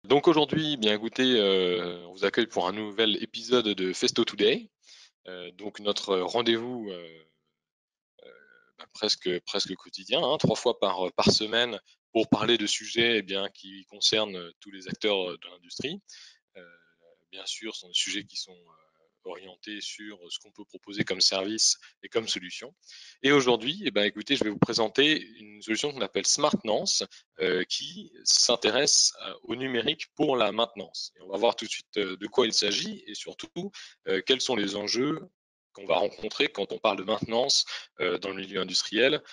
Donc aujourd'hui, bien écoutez, on vous accueille pour un nouvel épisode de Festo Today. Donc notre rendez-vous, presque quotidien, hein, 3 fois par semaine pour parler de sujets, qui concernent, tous les acteurs, de l'industrie. Heu, Bien sûr, ce sont des sujets qui sont, orientés sur ce qu'on peut proposer comme service et comme solution. Et aujourd'hui, écoutez, je vais vous présenter une solution qu'on appelle SmartNance, qui s'intéresse, au numérique pour la maintenance. Et on va voir tout de suite, de quoi il s'agit et surtout, quels sont les enjeux qu'on va rencontrer quand on parle de maintenance, dans le milieu industriel,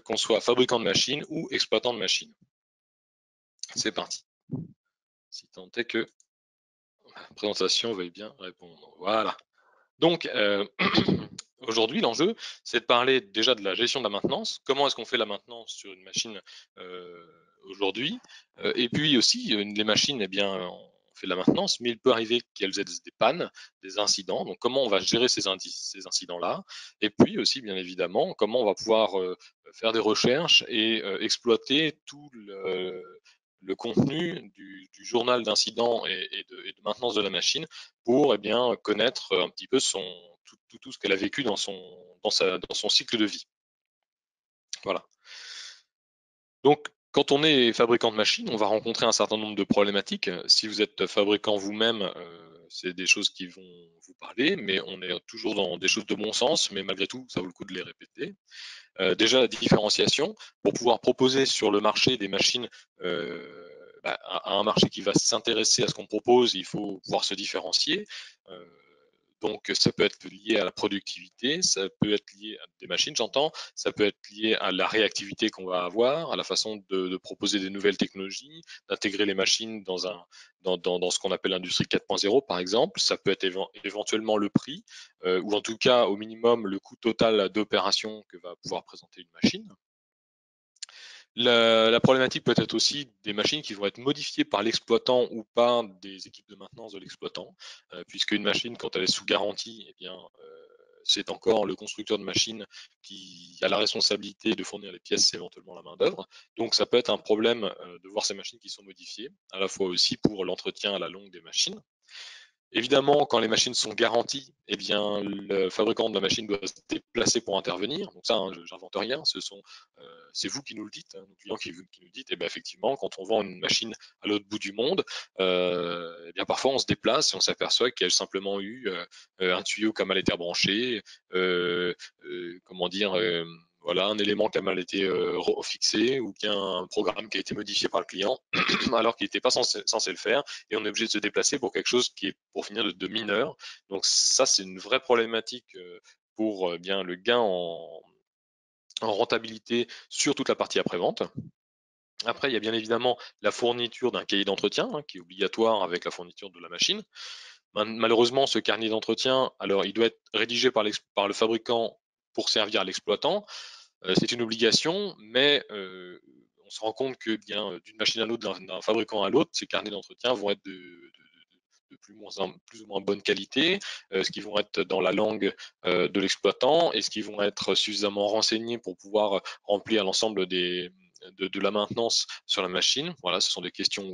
qu'on soit fabricant de machines ou exploitant de machines. C'est parti. Si tant est que la présentation veuille bien répondre. Voilà. Donc, aujourd'hui, l'enjeu, c'est de parler déjà de la gestion de la maintenance. Comment est-ce qu'on fait la maintenance sur une machine aujourd'hui? Et puis aussi, les machines, on fait de la maintenance, mais il peut arriver qu'elles aient des pannes, des incidents. Donc, comment on va gérer ces incidents-là? Et puis aussi, bien évidemment, comment on va pouvoir faire des recherches et exploiter tout le contenu du journal d'incident et de maintenance de la machine pour connaître un petit peu tout ce qu'elle a vécu dans son cycle de vie. Voilà. Donc, quand on est fabricant de machines, on va rencontrer un certain nombre de problématiques. Si vous êtes fabricant vous-même, c'est des choses qui vont vous parler, mais on est toujours dans des choses de bon sens, mais malgré tout, ça vaut le coup de les répéter. Déjà, la différenciation, pour pouvoir proposer sur le marché des machines à un marché qui va s'intéresser à ce qu'on propose, il faut pouvoir se différencier. Euh, donc, ça peut être lié à la productivité, ça peut être lié à des machines, j'entends, ça peut être lié à la réactivité qu'on va avoir, à la façon de proposer des nouvelles technologies, d'intégrer les machines dans ce qu'on appelle l'industrie 4.0, par exemple. Ça peut être éventuellement le prix, ou en tout cas, au minimum, le coût total d'opération que va pouvoir présenter une machine. La problématique peut être aussi des machines qui vont être modifiées par l'exploitant ou par des équipes de maintenance de l'exploitant, puisque une machine, quand elle est sous garantie, c'est encore le constructeur de machine qui a la responsabilité de fournir les pièces et éventuellement la main-d'œuvre. Donc ça peut être un problème de voir ces machines qui sont modifiées, à la fois aussi pour l'entretien à la longue des machines. Évidemment, quand les machines sont garanties, le fabricant de la machine doit se déplacer pour intervenir. Donc ça, hein, j'invente rien. C'est vous qui nous le dites, hein, nos clients qui nous dites. Et bien effectivement, quand on vend une machine à l'autre bout du monde, parfois on se déplace et on s'aperçoit qu'il y a simplement eu un tuyau qui a mal été rebranché, comment dire. Voilà, un élément qui a mal été fixé ou qu'il y a un programme qui a été modifié par le client alors qu'il n'était pas censé le faire et on est obligé de se déplacer pour quelque chose qui est pour finir de mineur. Donc ça, c'est une vraie problématique pour bien le gain en rentabilité sur toute la partie après-vente. Après, il y a bien évidemment la fourniture d'un cahier d'entretien qui est obligatoire avec la fourniture de la machine. Malheureusement, ce carnet d'entretien, alors il doit être rédigé par le fabricant pour servir à l'exploitant. C'est une obligation, mais on se rend compte que bien d'une machine à l'autre, d'un fabricant à l'autre, ces carnets d'entretien vont être de plus ou moins bonne qualité, ce qui vont être dans la langue de l'exploitant et ce qui vont être suffisamment renseignés pour pouvoir remplir l'ensemble de la maintenance sur la machine. Voilà, ce sont des questions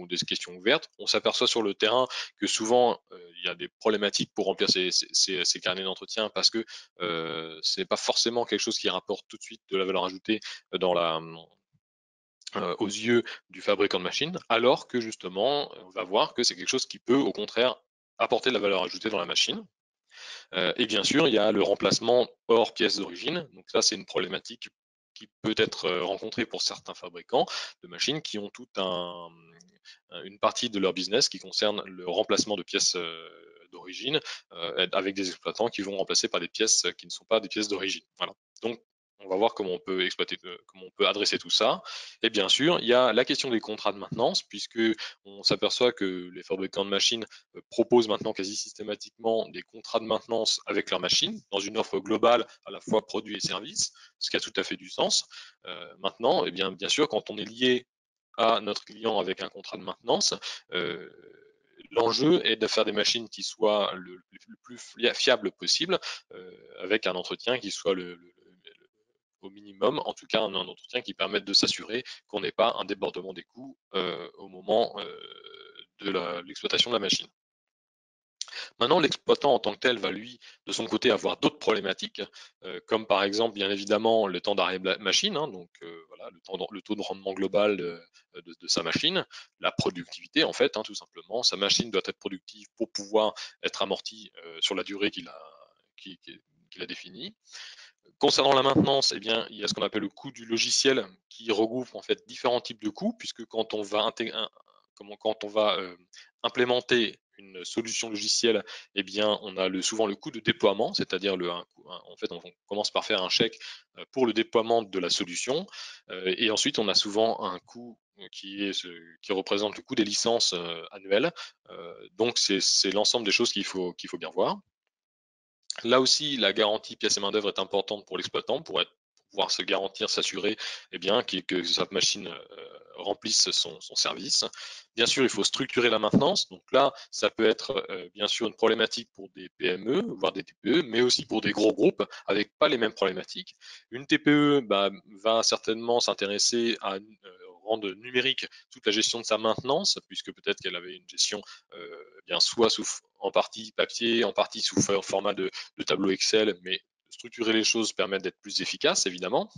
ouvertes. On s'aperçoit sur le terrain que souvent il y a des problématiques pour remplir ces carnets d'entretien parce que c'est pas forcément quelque chose qui rapporte tout de suite de la valeur ajoutée dans aux yeux du fabricant de machine, alors que justement, on va voir que c'est quelque chose qui peut au contraire apporter de la valeur ajoutée dans la machine. Et bien sûr, il y a le remplacement hors pièces d'origine. Donc ça, c'est une problématique qui peut être rencontrée pour certains fabricants de machines qui ont une partie de leur business qui concerne le remplacement de pièces d'origine avec des exploitants qui vont remplacer par des pièces qui ne sont pas des pièces d'origine. Voilà. Donc, on va voir comment on peut comment on peut adresser tout ça. Et bien sûr, il y a la question des contrats de maintenance, puisque on s'aperçoit que les fabricants de machines proposent maintenant quasi systématiquement des contrats de maintenance avec leurs machines dans une offre globale à la fois produits et services, ce qui a tout à fait du sens. Maintenant, bien sûr, quand on est lié à notre client avec un contrat de maintenance, euh, l'enjeu est de faire des machines qui soient le plus fiable possible, avec un entretien qui soit au minimum, en tout cas un entretien qui permette de s'assurer qu'on n'ait pas un débordement des coûts au moment de l'exploitation de la machine. Maintenant, l'exploitant en tant que tel va, lui, de son côté, avoir d'autres problématiques, comme par exemple, bien évidemment, le temps d'arrêt de la machine, hein, donc voilà, le taux de rendement global de sa machine, la productivité, en fait, hein, tout simplement. Sa machine doit être productive pour pouvoir être amortie sur la durée qu'il a définie. Concernant la maintenance, eh bien, il y a ce qu'on appelle le coût du logiciel qui regroupe en fait différents types de coûts, puisque quand on va implémenter une solution logicielle, eh bien, on a souvent le coût de déploiement, c'est-à-dire en fait, on commence par faire un chèque pour le déploiement de la solution, et ensuite on a souvent un coût qui représente le coût des licences annuelles. Donc c'est l'ensemble des choses qu'il faut bien voir. Là aussi, la garantie pièces et main-d'œuvre est importante pour l'exploitant pour pouvoir se garantir, s'assurer que sa machine remplisse son service. Bien sûr, il faut structurer la maintenance. Donc là, ça peut être bien sûr une problématique pour des PME, voire des TPE, mais aussi pour des gros groupes avec pas les mêmes problématiques. Une TPE va certainement s'intéresser à rendre numérique toute la gestion de sa maintenance, puisque peut-être qu'elle avait une gestion bien soit en partie papier, en partie sous format de tableau Excel, mais structurer les choses permet d'être plus efficace, évidemment.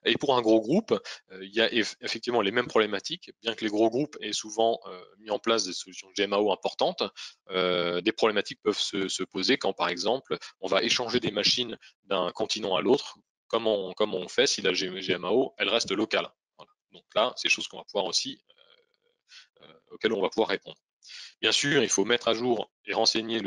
Et pour un gros groupe, il y a effectivement les mêmes problématiques, bien que les gros groupes aient souvent mis en place des solutions GMAO importantes, des problématiques peuvent se poser quand, par exemple, on va échanger des machines d'un continent à l'autre, comme on fait si la GMAO, elle reste locale. Voilà. Donc là, c'est des choses qu'on va pouvoir aussi, auxquelles on va pouvoir répondre. Bien sûr, il faut mettre à jour et renseigner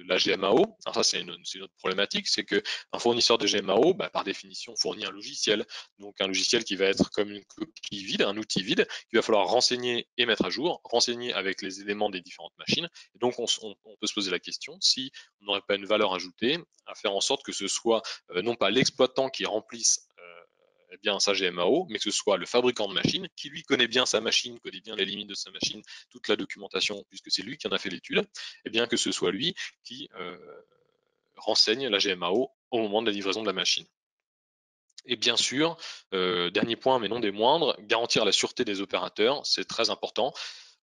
la GMAO. Alors ça, c'est une autre problématique, c'est qu'un fournisseur de GMAO, par définition, fournit un logiciel. Donc un logiciel qui va être comme une coquille vide, un outil vide, qu'il va falloir renseigner et mettre à jour, renseigner avec les éléments des différentes machines. Et donc on peut se poser la question si on n'aurait pas une valeur ajoutée à faire en sorte que ce soit non pas l'exploitant qui remplisse eh bien, sa GMAO, mais que ce soit le fabricant de machine qui lui connaît bien sa machine, connaît bien les limites de sa machine, toute la documentation, puisque c'est lui qui en a fait l'étude, et bien que ce soit lui qui renseigne la GMAO au moment de la livraison de la machine. Et bien sûr, dernier point, mais non des moindres, garantir la sûreté des opérateurs, c'est très important.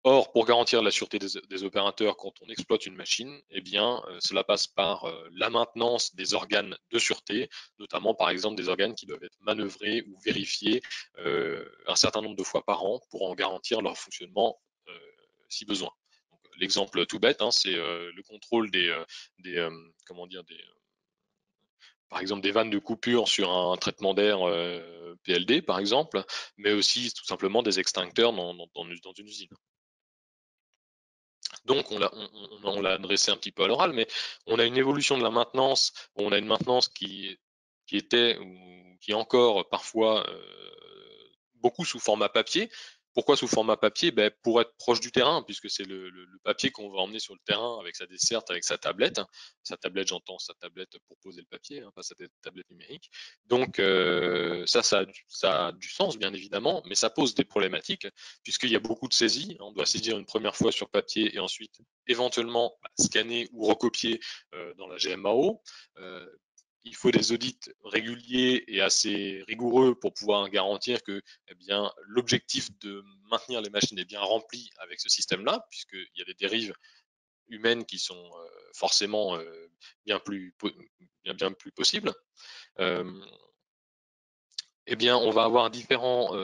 Or, pour garantir la sûreté des opérateurs quand on exploite une machine, eh bien, cela passe par la maintenance des organes de sûreté, notamment par exemple des organes qui doivent être manœuvrés ou vérifiés un certain nombre de fois par an pour en garantir leur fonctionnement si besoin. L'exemple tout bête, hein, c'est le contrôle comment dire, par exemple des vannes de coupure sur un traitement d'air PLD, par exemple, mais aussi tout simplement des extincteurs dans une usine. Donc, on l'a adressé un petit peu à l'oral, mais on a une évolution de la maintenance. On a une maintenance qui était ou qui est encore parfois beaucoup sous format papier. Pourquoi sous format papier? Pour être proche du terrain, puisque c'est le papier qu'on va emmener sur le terrain avec sa desserte, avec sa tablette. Sa tablette, j'entends sa tablette pour poser le papier, pas sa tablette numérique. Donc ça a du sens, bien évidemment, mais ça pose des problématiques, puisqu'il y a beaucoup de saisies. On doit saisir une première fois sur papier et ensuite éventuellement scanner ou recopier dans la GMAO. Il faut des audits réguliers et assez rigoureux pour pouvoir garantir que l'objectif de maintenir les machines est bien rempli avec ce système-là, puisqu'il y a des dérives humaines qui sont forcément bien plus possibles. On va avoir différents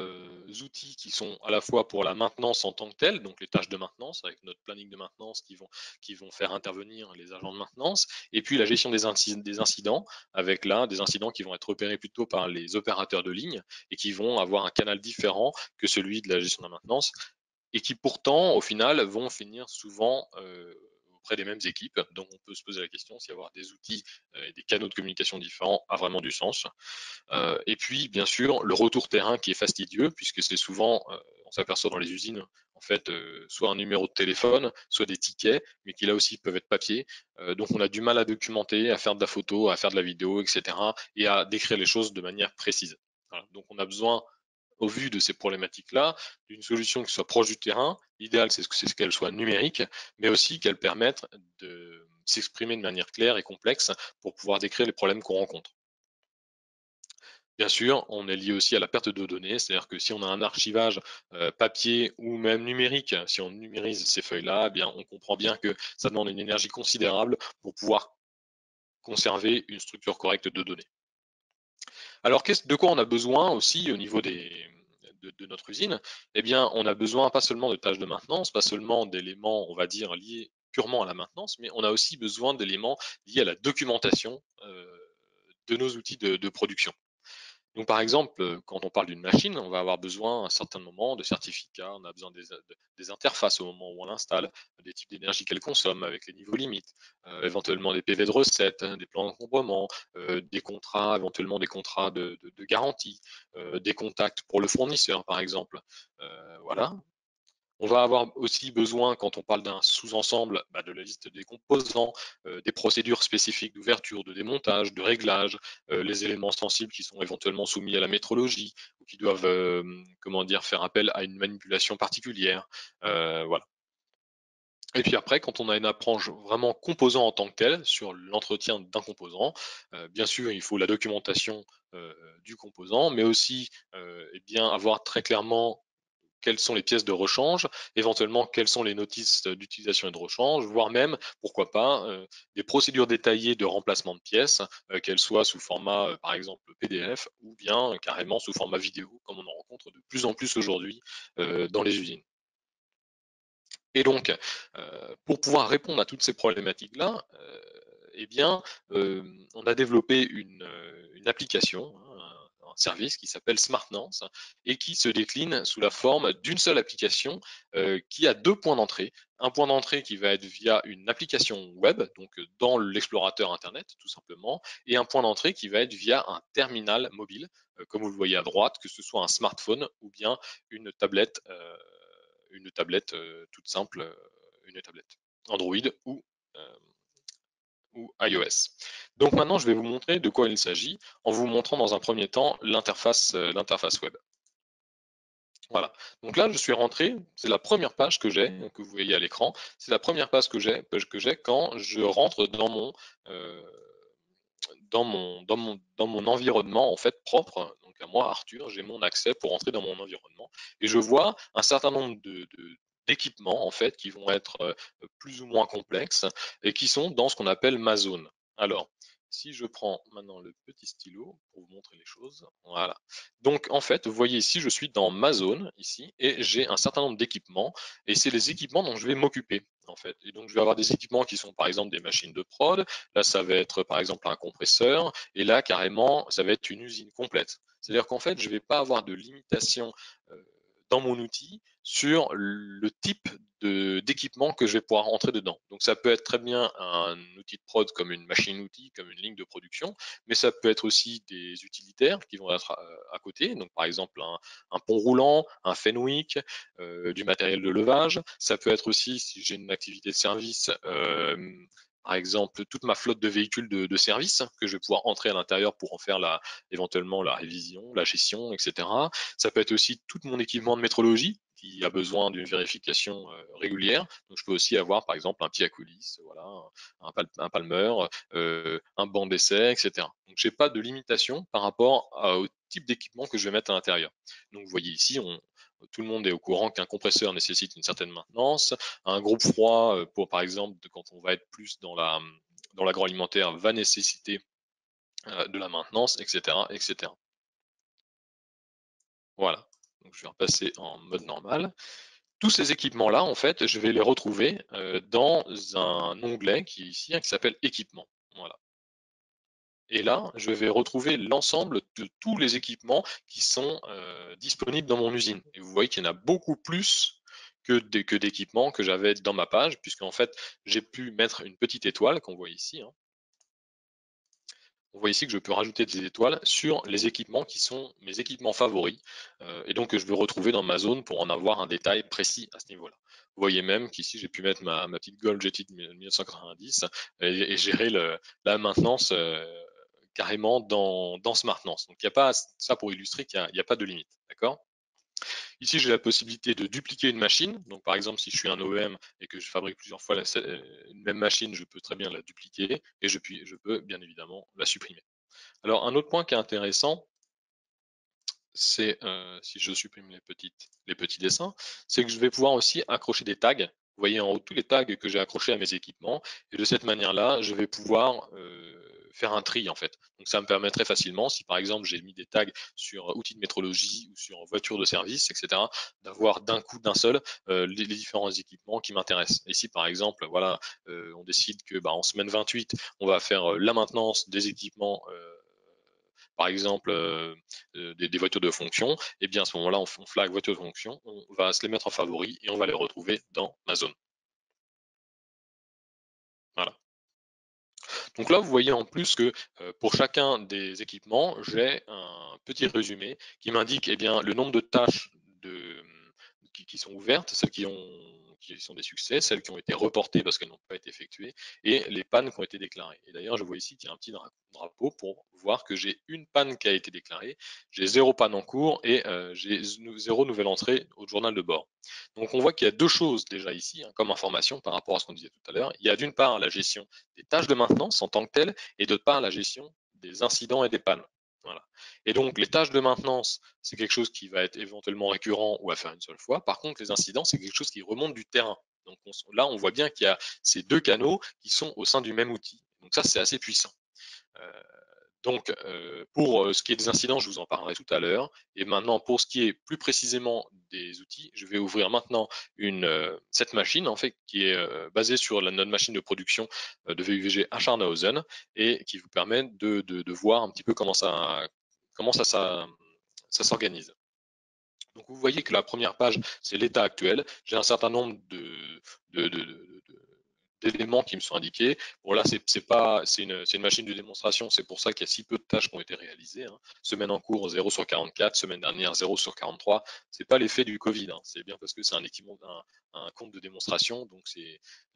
outils qui sont à la fois pour la maintenance en tant que telle, donc les tâches de maintenance avec notre planning de maintenance qui vont faire intervenir les agents de maintenance, et puis la gestion des incidents avec là des incidents qui vont être repérés plutôt par les opérateurs de ligne et qui vont avoir un canal différent que celui de la gestion de la maintenance et qui pourtant au final vont finir souvent auprès des mêmes équipes. Donc on peut se poser la question si avoir des outils et des canaux de communication différents a vraiment du sens. Et puis, bien sûr, le retour terrain qui est fastidieux, puisque c'est souvent, on s'aperçoit dans les usines, en fait, soit un numéro de téléphone, soit des tickets, mais qui là aussi peuvent être papier. Donc, on a du mal à documenter, à faire de la photo, à faire de la vidéo, etc., et à décrire les choses de manière précise. Voilà. Donc, on a besoin, au vu de ces problématiques-là, d'une solution qui soit proche du terrain. L'idéal, c'est qu'elle soit numérique, mais aussi qu'elle permette de s'exprimer de manière claire et complexe pour pouvoir décrire les problèmes qu'on rencontre. Bien sûr, on est lié aussi à la perte de données, c'est-à-dire que si on a un archivage papier ou même numérique, si on numérise ces feuilles-là, eh bien, on comprend bien que ça demande une énergie considérable pour pouvoir conserver une structure correcte de données. Alors, de quoi on a besoin aussi au niveau de notre usine? Eh bien, on a besoin pas seulement de tâches de maintenance, pas seulement d'éléments, on va dire, liés purement à la maintenance, mais on a aussi besoin d'éléments liés à la documentation de nos outils de production. Donc, par exemple, quand on parle d'une machine, on va avoir besoin à un certain moment de certificats, on a besoin des interfaces au moment où on l'installe, des types d'énergie qu'elle consomme avec les niveaux limites, éventuellement des PV de recettes, hein, des plans d'encombrement, des contrats, éventuellement des contrats de garantie, des contacts pour le fournisseur, par exemple. Voilà. On va avoir aussi besoin, quand on parle d'un sous-ensemble, bah, de la liste des composants, des procédures spécifiques d'ouverture, de démontage, de réglage, les éléments sensibles qui sont éventuellement soumis à la métrologie ou qui doivent, comment dire, faire appel à une manipulation particulière. Voilà. Et puis après, quand on a une approche vraiment composant en tant que tel sur l'entretien d'un composant, bien sûr, il faut la documentation du composant, mais aussi eh bien, avoir très clairement quelles sont les pièces de rechange, éventuellement quelles sont les notices d'utilisation et de rechange, voire même, pourquoi pas, des procédures détaillées de remplacement de pièces, qu'elles soient sous format, par exemple PDF, ou bien carrément sous format vidéo, comme on en rencontre de plus en plus aujourd'hui dans les usines. Et donc, pour pouvoir répondre à toutes ces problématiques-là, eh bien, on a développé une application, hein, un service qui s'appelle Smartnance et qui se décline sous la forme d'une seule application qui a deux points d'entrée. Un point d'entrée qui va être via une application web, donc dans l'explorateur Internet tout simplement, et un point d'entrée qui va être via un terminal mobile, comme vous le voyez à droite, que ce soit un smartphone ou bien une tablette, toute simple, une tablette Android euh, ou iOS. Donc maintenant, je vais vous montrer de quoi il s'agit en vous montrant dans un premier temps l'interface web. Voilà. Donc là, je suis rentré, c'est la première page que j'ai, que vous voyez à l'écran. C'est la première page que j'ai quand je rentre euh, dans mon environnement en fait propre. Donc à moi, Arthur, j'ai mon accès pour entrer dans mon environnement et je vois un certain nombre d'équipements en fait qui vont être plus ou moins complexes et qui sont dans ce qu'on appelle ma zone. Alors, si je prends maintenant le petit stylo pour vous montrer les choses, voilà. Donc en fait, vous voyez ici, je suis dans ma zone ici et j'ai un certain nombre d'équipements et c'est les équipements dont je vais m'occuper en fait. Et donc je vais avoir des équipements qui sont par exemple des machines de prod, là ça va être par exemple un compresseur et là carrément ça va être une usine complète. C'est-à-dire qu'en fait, je ne vais pas avoir de limitation dans mon outil sur le type d'équipement que je vais pouvoir entrer dedans. Donc ça peut être très bien un outil de prod comme une machine-outil, comme une ligne de production, mais ça peut être aussi des utilitaires qui vont être à côté, donc par exemple un pont roulant, un Fenwick, du matériel de levage. Ça peut être aussi, si j'ai une activité de service, par exemple, toute ma flotte de véhicules de service que je vais pouvoir entrer à l'intérieur pour en faire éventuellement la révision, la gestion, etc. Ça peut être aussi tout mon équipement de métrologie qui a besoin d'une vérification régulière. Donc, je peux aussi avoir, par exemple, un pied à coulisses, voilà, un palmeur, un banc d'essai, etc. Donc, j'ai pas de limitation par rapport au type d'équipement que je vais mettre à l'intérieur. Donc, vous voyez ici, tout le monde est au courant qu'un compresseur nécessite une certaine maintenance. Un groupe froid, pour par exemple, quand on va être plus dans l'agroalimentaire, va nécessiter de la maintenance, etc., etc. Voilà. Donc, je vais repasser en mode normal. Tous ces équipements-là, en fait, je vais les retrouver dans un onglet qui est ici, hein, qui s'appelle Équipements. Voilà. Et là, je vais retrouver l'ensemble de tous les équipements qui sont disponibles dans mon usine. Et vous voyez qu'il y en a beaucoup plus que d'équipements que j'avais dans ma page, puisqu'en fait, j'ai pu mettre une petite étoile qu'on voit ici, hein. On voit ici que je peux rajouter des étoiles sur les équipements qui sont mes équipements favoris, et donc que je veux retrouver dans ma zone pour en avoir un détail précis à ce niveau-là. Vous voyez même qu'ici j'ai pu mettre ma petite Golf GT de 1990 et gérer la maintenance carrément dans ce maintenance. Donc il n'y a pas ça pour illustrer qu'il n'y a pas de limite, d'accord? Ici, j'ai la possibilité de dupliquer une machine. Donc, par exemple, si je suis un OEM et que je fabrique plusieurs fois une même machine, je peux très bien la dupliquer et je peux bien évidemment la supprimer. Alors, un autre point qui est intéressant, c'est, si je supprime les petits dessins, c'est que je vais pouvoir aussi accrocher des tags. Vous voyez en haut tous les tags que j'ai accrochés à mes équipements et de cette manière-là, je vais pouvoir, faire un tri en fait. Donc ça me permettrait facilement, si par exemple j'ai mis des tags sur outils de métrologie ou sur voitures de service et cetera, d'avoir d'un coup, d'un seul, les différents équipements qui m'intéressent. Et si par exemple, voilà, on décide que, bah, en semaine 28, on va faire, la maintenance des équipements, par exemple, des voitures de fonction, et bien à ce moment-là, on flag voiture de fonction, on va se les mettre en favori et on va les retrouver dans ma zone. Voilà. Donc là, vous voyez en plus que pour chacun des équipements, j'ai un petit résumé qui m'indique eh bien, le nombre de tâches qui sont ouvertes, celles qui sont des succès, celles qui ont été reportées parce qu'elles n'ont pas été effectuées, et les pannes qui ont été déclarées. Et d'ailleurs, je vois ici qu'il y a un petit drapeau pour voir que j'ai une panne qui a été déclarée, j'ai 0 panne en cours et j'ai 0 nouvelle entrée au journal de bord. Donc on voit qu'il y a deux choses déjà ici, hein, comme information par rapport à ce qu'on disait tout à l'heure. Il y a d'une part la gestion des tâches de maintenance en tant que telles, et d'autre part la gestion des incidents et des pannes. Voilà. Et donc les tâches de maintenance, c'est quelque chose qui va être éventuellement récurrent ou à faire une seule fois. Par contre, les incidents, c'est quelque chose qui remonte du terrain. Donc là, on voit bien qu'il y a ces deux canaux qui sont au sein du même outil. Donc ça, c'est assez puissant. Euh, donc, pour ce qui est des incidents, je vous en parlerai tout à l'heure. Et maintenant, pour ce qui est plus précisément des outils, je vais ouvrir maintenant cette machine, en fait, qui est basée sur notre machine de production de VUVG à Scharnhausen et qui vous permet de voir un petit peu ça s'organise. Donc, vous voyez que la première page, c'est l'état actuel. J'ai un certain nombre de, de, de, d'éléments qui me sont indiqués. Bon là, c'est une machine de démonstration, c'est pour ça qu'il y a si peu de tâches qui ont été réalisées, hein. Semaine en cours 0 sur 44, semaine dernière 0 sur 43. C'est pas l'effet du Covid, hein. C'est bien parce que c'est un équipement un compte de démonstration, donc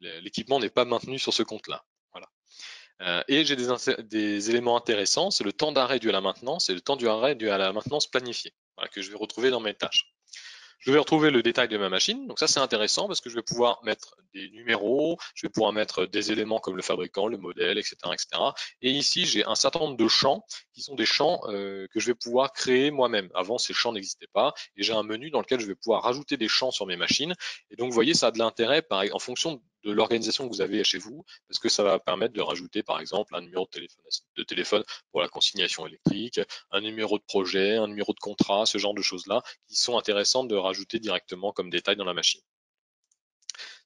l'équipement n'est pas maintenu sur ce compte-là. Voilà. Et j'ai des éléments intéressants, c'est le temps d'arrêt dû à la maintenance et le temps d'arrêt dû à la maintenance planifiée, voilà, que je vais retrouver dans mes tâches. Je vais retrouver le détail de ma machine. Donc ça, c'est intéressant parce que je vais pouvoir mettre des numéros, je vais pouvoir mettre des éléments comme le fabricant, le modèle, etc., etc. Et ici, j'ai un certain nombre de champs qui sont des champs que je vais pouvoir créer moi-même. Avant, ces champs n'existaient pas. Et j'ai un menu dans lequel je vais pouvoir rajouter des champs sur mes machines. Et donc, vous voyez, ça a de l'intérêt en fonction de l'organisation que vous avez chez vous, parce que ça va permettre de rajouter, par exemple, un numéro de téléphone pour la consignation électrique, un numéro de projet, un numéro de contrat, ce genre de choses-là, qui sont intéressantes de rajouter directement comme détail dans la machine.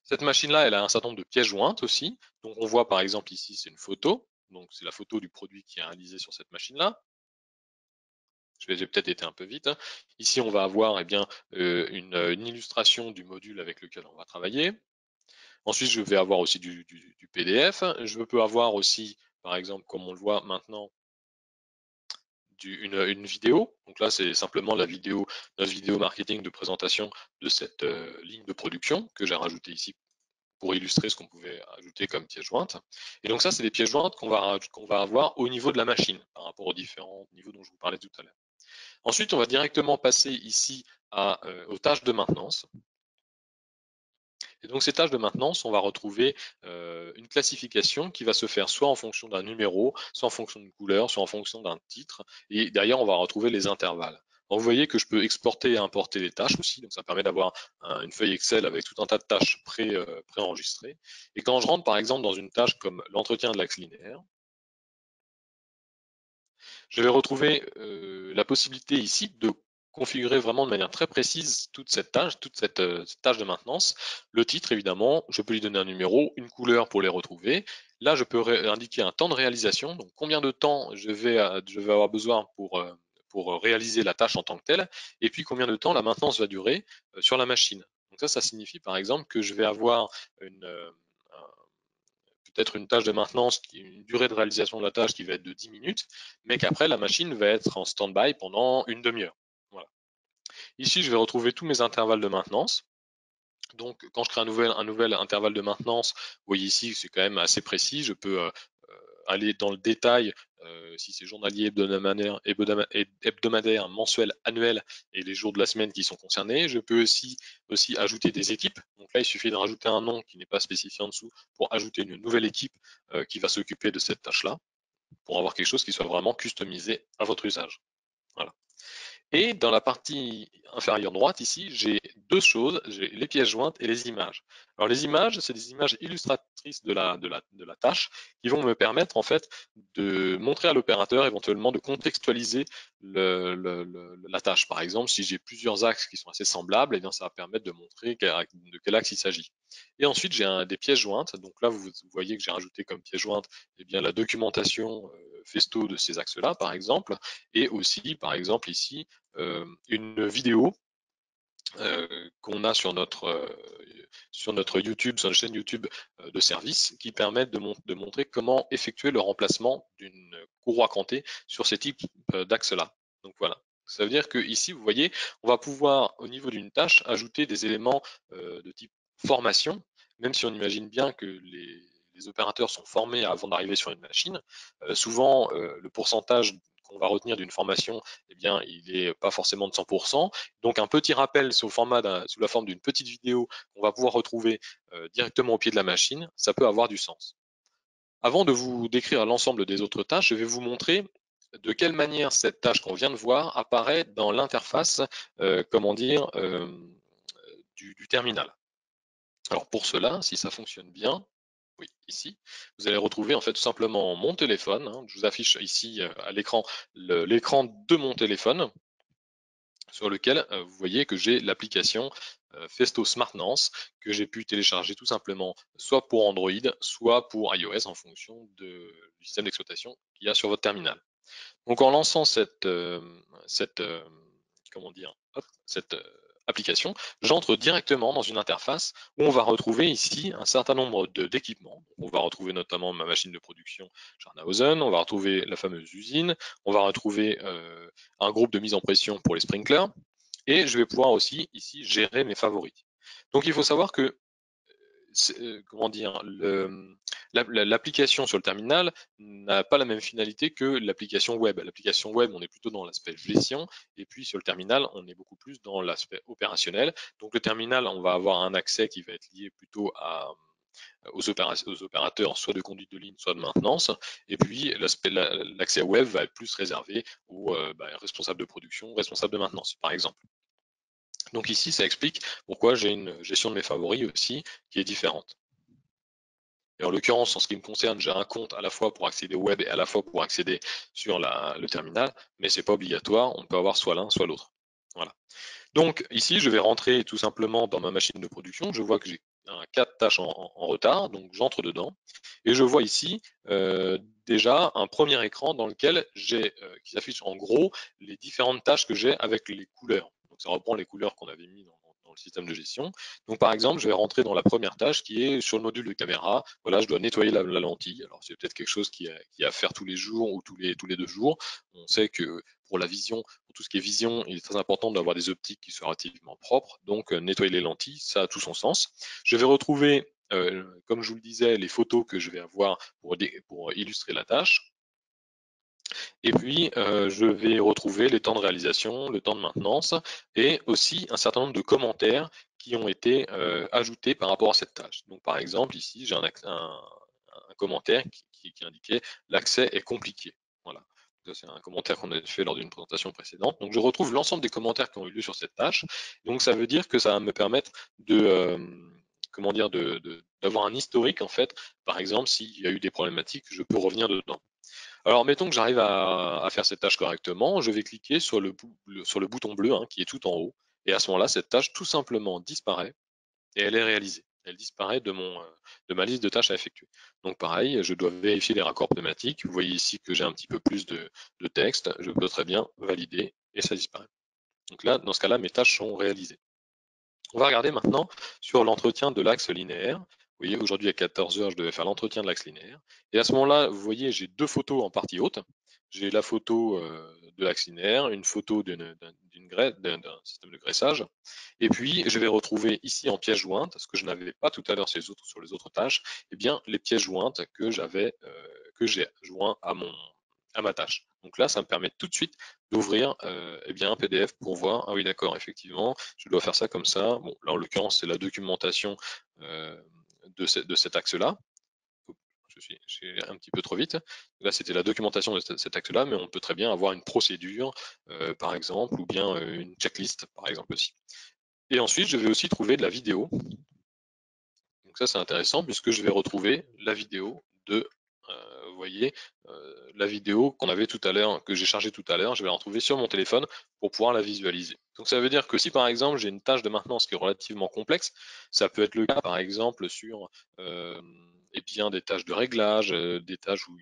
Cette machine-là, elle a un certain nombre de pièces jointes aussi. Donc on voit par exemple ici, c'est une photo. Donc c'est la photo du produit qui est réalisé sur cette machine-là. J'ai peut-être été un peu vite, hein. Ici, on va avoir eh bien, une illustration du module avec lequel on va travailler. Ensuite, je vais avoir aussi du PDF. Je peux avoir aussi, par exemple, comme on le voit maintenant, une vidéo. Donc là, c'est simplement notre vidéo marketing de présentation de cette ligne de production que j'ai rajoutée ici pour illustrer ce qu'on pouvait ajouter comme pièces jointes. Et donc ça, c'est des pièces jointes qu'on va avoir au niveau de la machine par rapport aux différents niveaux dont je vous parlais tout à l'heure. Ensuite, on va directement passer ici aux tâches de maintenance. Et donc ces tâches de maintenance, on va retrouver une classification qui va se faire soit en fonction d'un numéro, soit en fonction d'une couleur, soit en fonction d'un titre. Et derrière, on va retrouver les intervalles. Donc, vous voyez que je peux exporter et importer les tâches aussi. Donc ça permet d'avoir une feuille Excel avec tout un tas de tâches préenregistrées. Et quand je rentre par exemple dans une tâche comme l'entretien de l'axe linéaire, je vais retrouver la possibilité ici de configurer vraiment de manière très précise toute cette tâche de maintenance. Le titre, évidemment, je peux lui donner un numéro, une couleur pour les retrouver. Là, je peux indiquer un temps de réalisation, donc combien de temps je vais avoir besoin pour réaliser la tâche en tant que telle, et puis combien de temps la maintenance va durer sur la machine. Donc ça signifie par exemple que je vais avoir peut-être une tâche de maintenance, une durée de réalisation de la tâche qui va être de 10 minutes, mais qu'après la machine va être en stand-by pendant une demi-heure. Voilà. Ici, je vais retrouver tous mes intervalles de maintenance. Donc, quand je crée un nouvel intervalle de maintenance, vous voyez ici, c'est quand même assez précis. Je peux aller dans le détail, si c'est journalier, hebdomadaire, mensuel, annuel et les jours de la semaine qui sont concernés. Je peux aussi ajouter des équipes. Donc là, il suffit de rajouter un nom qui n'est pas spécifié en dessous pour ajouter une nouvelle équipe qui va s'occuper de cette tâche-là, pour avoir quelque chose qui soit vraiment customisé à votre usage. Voilà. Et dans la partie inférieure droite, ici, j'ai deux choses, j'ai les pièces jointes et les images. Alors les images, c'est des images illustratrices de la tâche qui vont me permettre en fait de montrer à l'opérateur éventuellement de contextualiser la tâche. Par exemple, si j'ai plusieurs axes qui sont assez semblables, eh bien, ça va permettre de montrer de quel axe il s'agit. Et ensuite, j'ai des pièces jointes. Donc là, vous voyez que j'ai rajouté comme pièce jointe eh bien, la documentation Festo de ces axes-là, par exemple, et aussi, par exemple, ici, une vidéo qu'on a sur notre YouTube, sur la chaîne YouTube de service, qui permettent de montrer comment effectuer le remplacement d'une courroie cantée sur ces types d'axes-là. Donc voilà. Ça veut dire que ici, vous voyez, on va pouvoir, au niveau d'une tâche, ajouter des éléments de type formation, même si on imagine bien que les opérateurs sont formés avant d'arriver sur une machine. Souvent, le pourcentage qu'on va retenir d'une formation, eh bien, il n'est pas forcément de 100%. Donc un petit rappel sous la forme d'une petite vidéo qu'on va pouvoir retrouver directement au pied de la machine, ça peut avoir du sens. Avant de vous décrire l'ensemble des autres tâches, je vais vous montrer de quelle manière cette tâche qu'on vient de voir apparaît dans l'interface, du terminal. Alors pour cela, si ça fonctionne bien, oui, ici, vous allez retrouver en fait tout simplement mon téléphone. Je vous affiche ici à l'écran l'écran de mon téléphone, sur lequel vous voyez que j'ai l'application Festo Smartnance que j'ai pu télécharger tout simplement soit pour Android, soit pour iOS en fonction du système d'exploitation qu'il y a sur votre terminal. Donc en lançant cette, comment dire, cette application, j'entre directement dans une interface où on va retrouver ici un certain nombre d'équipements. On va retrouver notamment ma machine de production Scharnhausen, on va retrouver la fameuse usine, on va retrouver un groupe de mise en pression pour les sprinklers, et je vais pouvoir aussi ici gérer mes favoris. Donc il faut savoir que comment dire, l'application sur le terminal n'a pas la même finalité que l'application web. L'application web, on est plutôt dans l'aspect gestion, et puis sur le terminal, on est beaucoup plus dans l'aspect opérationnel. Donc le terminal, on va avoir un accès qui va être lié plutôt aux opérateurs, soit de conduite de ligne, soit de maintenance. Et puis l'accès web va être plus réservé aux responsables de production, responsables de maintenance, par exemple. Donc ici, ça explique pourquoi j'ai une gestion de mes favoris aussi qui est différente. Et en l'occurrence, en ce qui me concerne, j'ai un compte à la fois pour accéder au web et à la fois pour accéder sur le terminal, mais c'est pas obligatoire, on peut avoir soit l'un, soit l'autre. Voilà. Donc ici, je vais rentrer tout simplement dans ma machine de production. Je vois que j'ai 4 tâches en retard, donc j'entre dedans. Et je vois ici déjà un premier écran dans lequel qui s'affiche en gros les différentes tâches que j'ai avec les couleurs. Donc ça reprend les couleurs qu'on avait mis dans le système de gestion. Donc par exemple, je vais rentrer dans la première tâche qui est sur le module de caméra. Voilà, je dois nettoyer la lentille. Alors c'est peut-être quelque chose qui est à faire tous les jours ou tous les 2 jours. On sait que pour la vision, pour tout ce qui est vision, il est très important d'avoir des optiques qui soient relativement propres. Donc nettoyer les lentilles, ça a tout son sens. Je vais retrouver, comme je vous le disais, les photos que je vais avoir pour illustrer la tâche. Et puis, je vais retrouver les temps de réalisation, le temps de maintenance, et aussi un certain nombre de commentaires qui ont été ajoutés par rapport à cette tâche. Donc, par exemple, ici, j'ai un commentaire qui indiquait l'accès est compliqué. Voilà. C'est un commentaire qu'on a fait lors d'une présentation précédente. Donc, je retrouve l'ensemble des commentaires qui ont eu lieu sur cette tâche. Donc, ça veut dire que ça va me permettre d'avoir un historique, en fait. Par exemple, s'il y a eu des problématiques, je peux revenir dedans. Alors, mettons que j'arrive à faire cette tâche correctement, je vais cliquer sur sur le bouton bleu qui est tout en haut. Et à ce moment-là, cette tâche tout simplement disparaît et elle est réalisée. Elle disparaît de ma liste de tâches à effectuer. Donc pareil, je dois vérifier les raccords pneumatiques. Vous voyez ici que j'ai un petit peu plus de texte. Je peux très bien valider et ça disparaît. Donc là, dans ce cas-là, mes tâches sont réalisées. On va regarder maintenant sur l'entretien de l'axe linéaire. Vous voyez, aujourd'hui à 14 h, je devais faire l'entretien de l'axe linéaire. Et à ce moment-là, vous voyez, j'ai 2 photos en partie haute. J'ai la photo de l'axe linéaire, une photo d'un système de graissage. Et puis, je vais retrouver ici en pièces jointes, ce que je n'avais pas tout à l'heure sur les autres tâches, eh bien, les pièces jointes que j'ai joints à ma tâche. Donc là, ça me permet tout de suite d'ouvrir un PDF pour voir, ah oui d'accord, effectivement, je dois faire ça comme ça. Bon, là en l'occurrence, c'est la documentation de cet axe-là. j'ai un petit peu trop vite. Là, c'était la documentation de cet axe-là, mais on peut très bien avoir une procédure, par exemple, ou bien une checklist, par exemple aussi. Et ensuite, je vais aussi trouver de la vidéo. Donc ça, c'est intéressant puisque je vais retrouver la vidéo de, vous voyez, la vidéo qu'on avait tout à l'heure, que j'ai chargée tout à l'heure, je vais la retrouver sur mon téléphone pour pouvoir la visualiser. Donc ça veut dire que si par exemple j'ai une tâche de maintenance qui est relativement complexe, ça peut être le cas par exemple sur eh bien, des tâches de réglage, des tâches où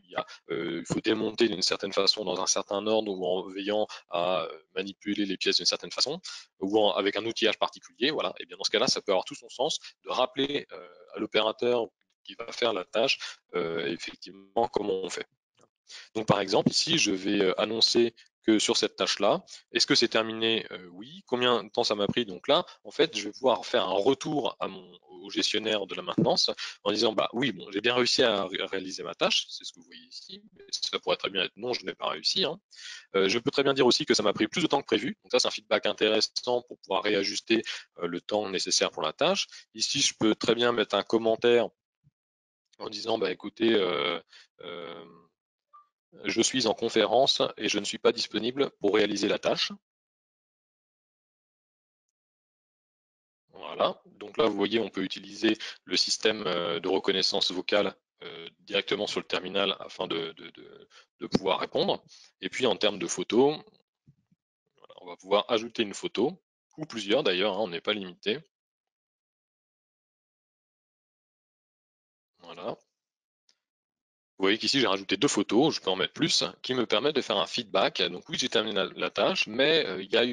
il faut démonter d'une certaine façon dans un certain ordre ou en veillant à manipuler les pièces d'une certaine façon ou avec un outillage particulier, voilà. Et bien dans ce cas-là, ça peut avoir tout son sens de rappeler à l'opérateur qui va faire la tâche effectivement comment on fait. Donc par exemple, ici, je vais annoncer que sur cette tâche-là, est-ce que c'est terminé? Oui. Combien de temps ça m'a pris? Donc là, en fait, je vais pouvoir faire un retour au gestionnaire de la maintenance en disant, bah oui, bon, j'ai bien réussi à réaliser ma tâche, c'est ce que vous voyez ici, mais ça pourrait très bien être non, je n'ai pas réussi, hein. Je peux très bien dire aussi que ça m'a pris plus de temps que prévu. Donc ça, c'est un feedback intéressant pour pouvoir réajuster le temps nécessaire pour la tâche. Ici, je peux très bien mettre un commentaire en disant, bah écoutez, euh, je suis en conférence et je ne suis pas disponible pour réaliser la tâche. Voilà. Donc là, vous voyez, on peut utiliser le système de reconnaissance vocale directement sur le terminal afin de pouvoir répondre. Et puis en termes de photos, on va pouvoir ajouter une photo, ou plusieurs d'ailleurs, hein, on n'est pas limité. Voilà. Vous voyez qu'ici, j'ai rajouté 2 photos, je peux en mettre plus, qui me permettent de faire un feedback. Donc oui, j'ai terminé la tâche, mais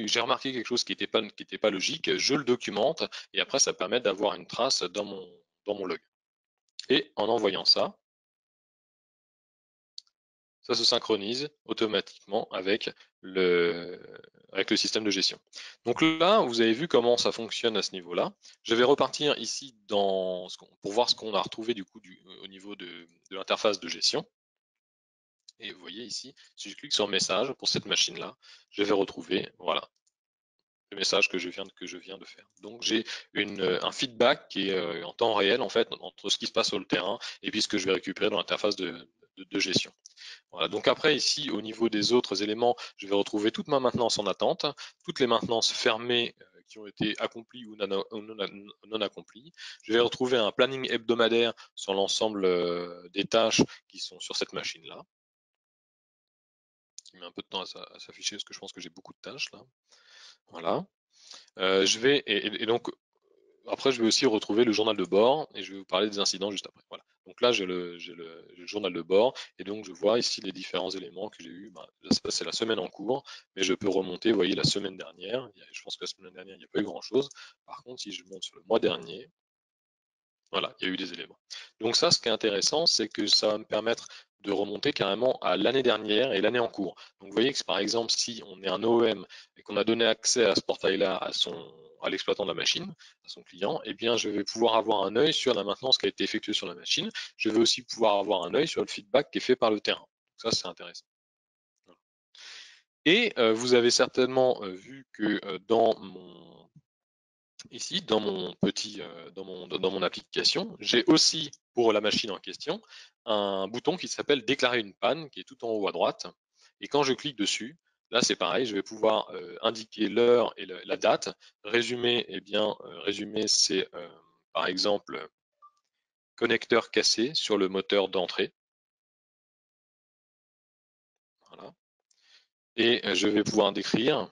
j'ai remarqué quelque chose qui n'était pas logique, je le documente, et après, ça permet d'avoir une trace dans mon log. Et en envoyant ça, ça se synchronise automatiquement avec le système de gestion. Donc là, vous avez vu comment ça fonctionne à ce niveau-là. Je vais repartir ici pour voir ce qu'on a retrouvé du coup au niveau de l'interface de gestion. Et vous voyez ici, si je clique sur message pour cette machine-là, je vais retrouver, voilà, le message que je viens de faire. Donc j'ai un feedback qui est en temps réel en fait entre ce qui se passe sur le terrain et puis ce que je vais récupérer dans l'interface de gestion. Voilà. Donc après ici au niveau des autres éléments, je vais retrouver toute ma maintenance en attente, toutes les maintenances fermées qui ont été accomplies ou non accomplies. Je vais retrouver un planning hebdomadaire sur l'ensemble des tâches qui sont sur cette machine-là, qui met un peu de temps à s'afficher parce que je pense que j'ai beaucoup de tâches là. Voilà. Et donc après je vais aussi retrouver le journal de bord et je vais vous parler des incidents juste après. Voilà. Donc là j'ai le journal de bord et donc je vois ici les différents éléments que j'ai eu. Bah, c'est la semaine en cours, mais je peux remonter, vous voyez, la semaine dernière. Je pense que la semaine dernière il n'y a pas eu grand chose. Par contre, si je monte sur le mois dernier, voilà, il y a eu des éléments. Donc ça, ce qui est intéressant, c'est que ça va me permettre de remonter carrément à l'année dernière et l'année en cours. Donc vous voyez que par exemple, si on est un OEM et qu'on a donné accès à ce portail-là à l'exploitant de la machine, à son client, eh bien je vais pouvoir avoir un œil sur la maintenance qui a été effectuée sur la machine. Je vais aussi pouvoir avoir un œil sur le feedback qui est fait par le terrain. Donc ça, c'est intéressant. Et vous avez certainement vu que ici, dans mon application, j'ai aussi pour la machine en question un bouton qui s'appelle déclarer une panne, qui est tout en haut à droite. Et quand je clique dessus, là c'est pareil, je vais pouvoir indiquer l'heure et la date. Résumer, eh bien, résumer, c'est par exemple connecteur cassé sur le moteur d'entrée. Voilà. Et je vais pouvoir décrire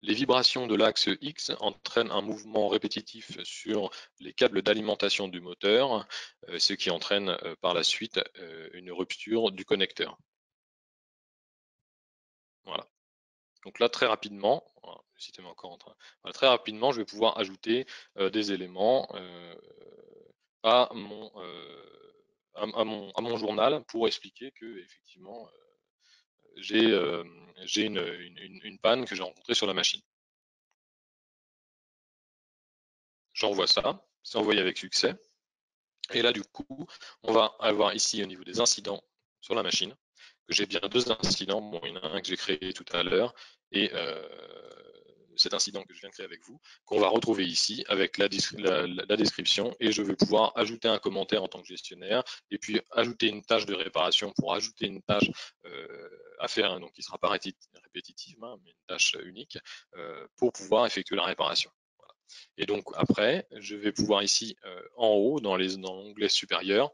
les vibrations de l'axe X entraînent un mouvement répétitif sur les câbles d'alimentation du moteur, ce qui entraîne par la suite une rupture du connecteur. Voilà. Donc là, très rapidement, voilà, le système est encore en train. Voilà, très rapidement, je vais pouvoir ajouter des éléments à mon journal pour expliquer que effectivement j'ai une panne que j'ai rencontrée sur la machine. J'envoie ça, c'est envoyé avec succès. Et là, du coup, on va avoir ici au niveau des incidents sur la machine, que j'ai bien 2 incidents. Bon, il y en a un que j'ai créé tout à l'heure et cet incident que je viens de créer avec vous, qu'on va retrouver ici avec la description, et je vais pouvoir ajouter un commentaire en tant que gestionnaire, et puis ajouter une tâche de réparation pour ajouter une tâche à faire, hein, donc qui ne sera pas répétitive, hein, mais une tâche unique, pour pouvoir effectuer la réparation. Voilà. Et donc après, je vais pouvoir ici en haut, dans l'onglet supérieur,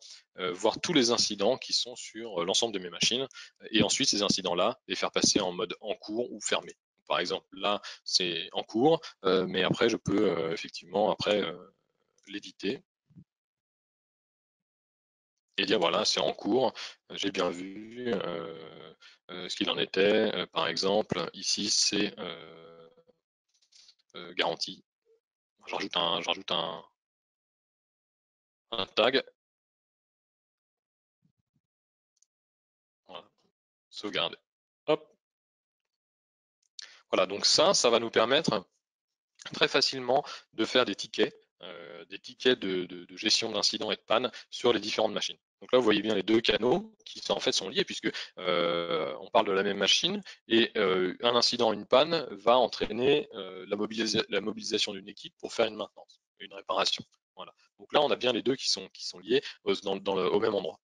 voir tous les incidents qui sont sur l'ensemble de mes machines, et ensuite ces incidents-là, les faire passer en mode en cours ou fermé. Par exemple, là, c'est en cours, mais après, je peux effectivement après l'éditer et dire voilà, c'est en cours, j'ai bien vu ce qu'il en était. Par exemple, ici, c'est garantie. J'ajoute un tag. Voilà, sauvegarder. Hop. Voilà, donc ça va nous permettre très facilement de faire des tickets de gestion d'incidents et de panne sur les différentes machines. Donc là, vous voyez bien les deux canaux qui en fait sont liés puisque on parle de la même machine et un incident, une panne va entraîner la mobilisation d'une équipe pour faire une maintenance, une réparation. Voilà. Donc là, on a bien les deux qui sont liés au même endroit.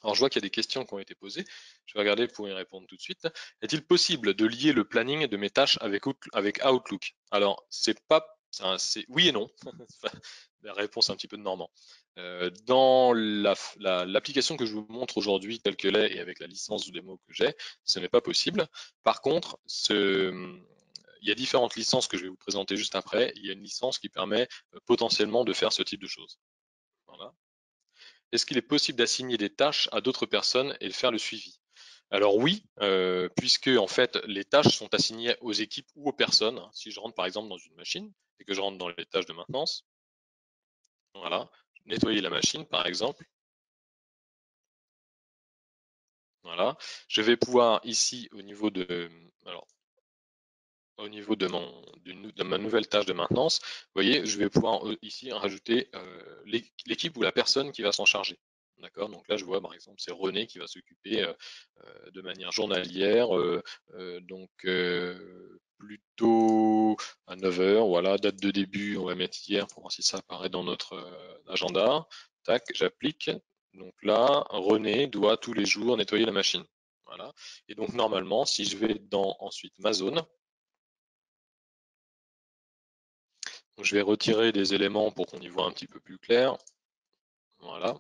Alors, je vois qu'il y a des questions qui ont été posées. Je vais regarder pour y répondre tout de suite. Est-il possible de lier le planning de mes tâches avec Outlook? Alors, c'est oui et non. La réponse un petit peu de Normand. Dans l'application que je vous montre aujourd'hui telle qu'elle est et avec la licence de démo que j'ai, ce n'est pas possible. Par contre, il y a différentes licences que je vais vous présenter juste après. Il y a une licence qui permet potentiellement de faire ce type de choses. Voilà. Est-ce qu'il est possible d'assigner des tâches à d'autres personnes et de faire le suivi? Alors oui, puisque en fait les tâches sont assignées aux équipes ou aux personnes. Si je rentre par exemple dans une machine et que je rentre dans les tâches de maintenance, voilà, nettoyer la machine par exemple, voilà, je vais pouvoir ici au niveau de, alors, au niveau de ma nouvelle tâche de maintenance, vous voyez, je vais pouvoir ici rajouter l'équipe ou la personne qui va s'en charger. D'accord. Donc là, je vois par exemple, c'est René qui va s'occuper de manière journalière, donc plutôt à 9 heures. Voilà, date de début, on va mettre hier pour voir si ça apparaît dans notre agenda. Tac, j'applique. Donc là, René doit tous les jours nettoyer la machine. Voilà. Et donc normalement, si je vais dans ensuite ma zone, je vais retirer des éléments pour qu'on y voit un petit peu plus clair. Voilà.